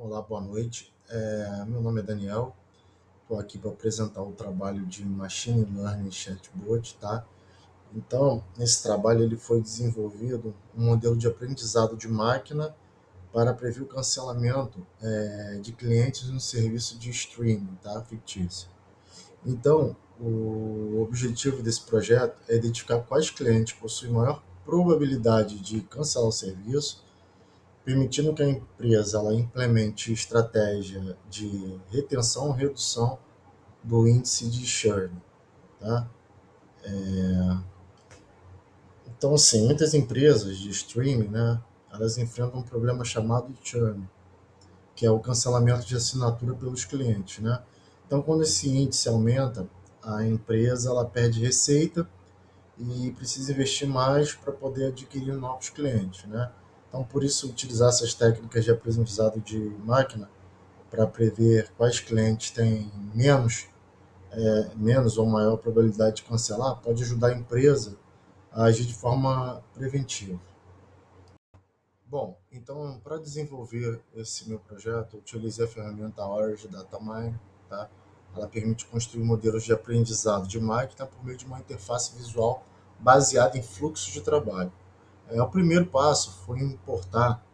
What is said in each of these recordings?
Olá, boa noite. Meu nome é Daniel, estou aqui para apresentar o trabalho de Machine Learning Chatbot, tá? Então, nesse trabalho ele foi desenvolvido um modelo de aprendizado de máquina para prever o cancelamento de clientes no serviço de streaming, tá? Fictício. Então, o objetivo desse projeto é identificar quais clientes possuem maior probabilidade de cancelar o serviço, permitindo que a empresa ela implemente estratégia de retenção ou redução do índice de churn, tá? Então, assim, muitas empresas de streaming, né, elas enfrentam um problema chamado churn, que é o cancelamento de assinatura pelos clientes, né? Então, quando esse índice aumenta, a empresa ela perde receita e precisa investir mais para poder adquirir novos clientes, né? Então, por isso, utilizar essas técnicas de aprendizado de máquina para prever quais clientes têm menos ou maior probabilidade de cancelar, pode ajudar a empresa a agir de forma preventiva. Bom, então, para desenvolver esse meu projeto, eu utilizei a ferramenta Orange Datamine, tá? Ela permite construir modelos de aprendizado de máquina por meio de uma interface visual baseada em fluxos de trabalho. O primeiro passo foi importar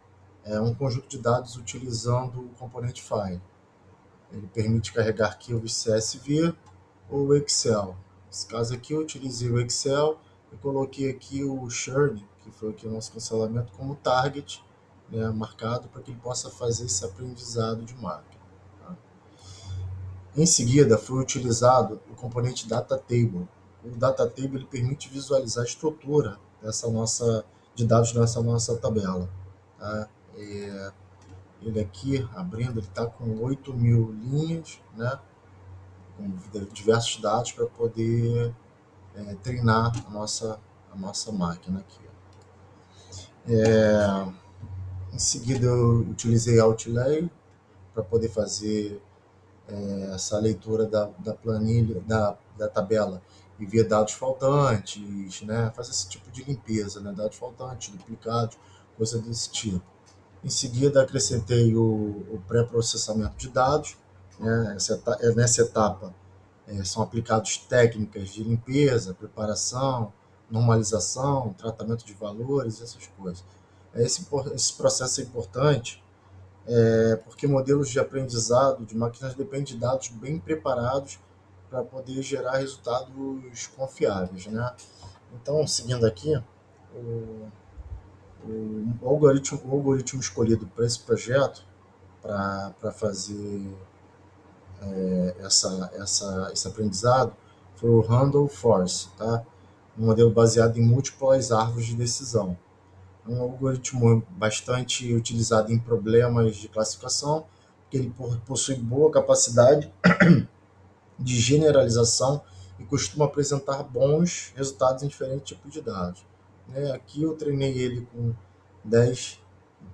um conjunto de dados utilizando o componente File. Ele permite carregar arquivos CSV ou Excel. Nesse caso aqui eu utilizei o Excel e coloquei aqui o churn, que foi aqui o nosso cancelamento, como target, né, marcado para que ele possa fazer esse aprendizado de máquina. Tá? Em seguida foi utilizado o componente Data Table. O Data Table ele permite visualizar a estrutura de dados nessa nossa tabela. Tá? Ele aqui, abrindo, ele está com 8.000 linhas, né? Com diversos dados para poder treinar a nossa máquina aqui. Em seguida, eu utilizei Outlay para poder fazer essa leitura da planilha, da tabela e ver dados faltantes, né? Fazer esse tipo de limpeza, né? Dados faltantes, duplicados, coisa desse tipo. Em seguida, acrescentei o pré-processamento de dados. Né? Nessa etapa, são aplicados técnicas de limpeza, preparação, normalização, tratamento de valores, essas coisas. Esse processo é importante porque modelos de aprendizado de máquinas dependem de dados bem preparados para poder gerar resultados confiáveis, né? Então, seguindo aqui, o, o algoritmo escolhido para esse projeto, para fazer esse aprendizado, foi o Randall Force, tá? Um modelo baseado em múltiplas árvores de decisão. Um algoritmo bastante utilizado em problemas de classificação, que ele possui boa capacidade de generalização e costuma apresentar bons resultados em diferentes tipos de dados. Aqui eu treinei ele com 10,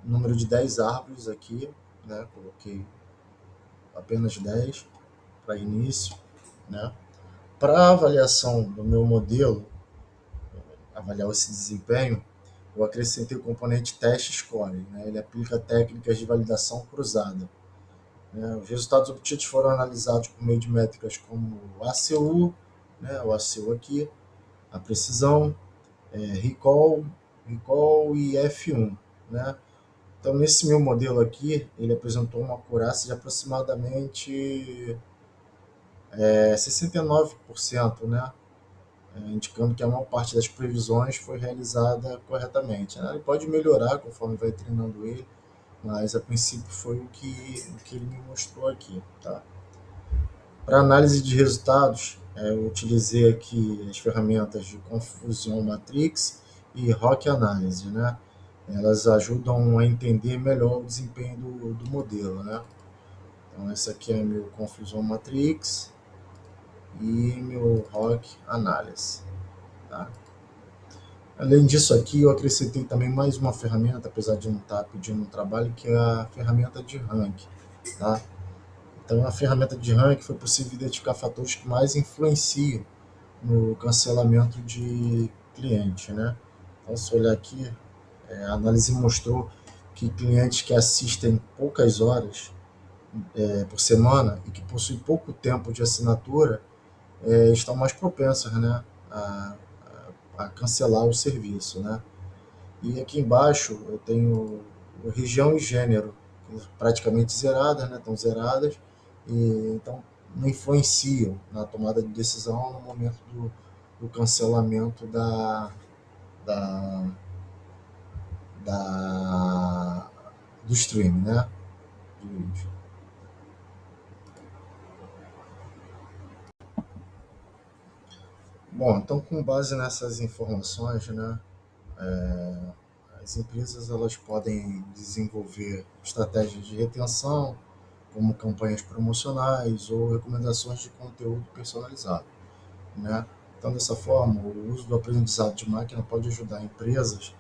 número de 10 árvores aqui, né? Coloquei apenas 10 para início, né? Para avaliação do meu modelo, avaliar esse desempenho, eu acrescentei o componente teste score, né? Ele aplica técnicas de validação cruzada. Né? Os resultados obtidos foram analisados por meio de métricas como o ACU, né? O ACU aqui, a precisão, recall e F1. Né? Então, nesse meu modelo aqui, ele apresentou uma acurácia de aproximadamente 69%, né? Indicando que a maior parte das previsões foi realizada corretamente. Né? Ele pode melhorar conforme vai treinando ele, mas a princípio foi o que ele me mostrou aqui. Tá? Para análise de resultados, eu utilizei aqui as ferramentas de Confusion Matrix e Rock Analysis. Né? Elas ajudam a entender melhor o desempenho do modelo. Né? Então, esse aqui é meu Confusion Matrix e meu Rock Analysis. Tá? Além disso aqui, eu acrescentei também mais uma ferramenta, apesar de não estar pedindo um trabalho, que é a ferramenta de rank. Tá? Então, a ferramenta de rank foi possível identificar fatores que mais influenciam no cancelamento de cliente. Né? Então, se olhar aqui, a análise mostrou que clientes que assistem poucas horas por semana e que possuem pouco tempo de assinatura estão mais propensas, né, a cancelar o serviço, né? E aqui embaixo eu tenho região e gênero, praticamente zeradas, né? Estão zeradas, e então não influenciam na tomada de decisão no momento do cancelamento da, do stream, né? Do vídeo. Bom, então com base nessas informações, né, as empresas elas podem desenvolver estratégias de retenção, como campanhas promocionais ou recomendações de conteúdo personalizado, né? Então, dessa forma, o uso do aprendizado de máquina pode ajudar empresas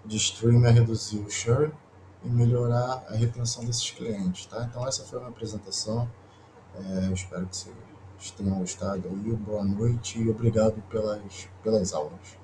de streaming a reduzir o churn e melhorar a retenção desses clientes, tá? Então, essa foi a minha apresentação. Espero que vocês tenham gostado aí. Boa noite e obrigado pelas aulas.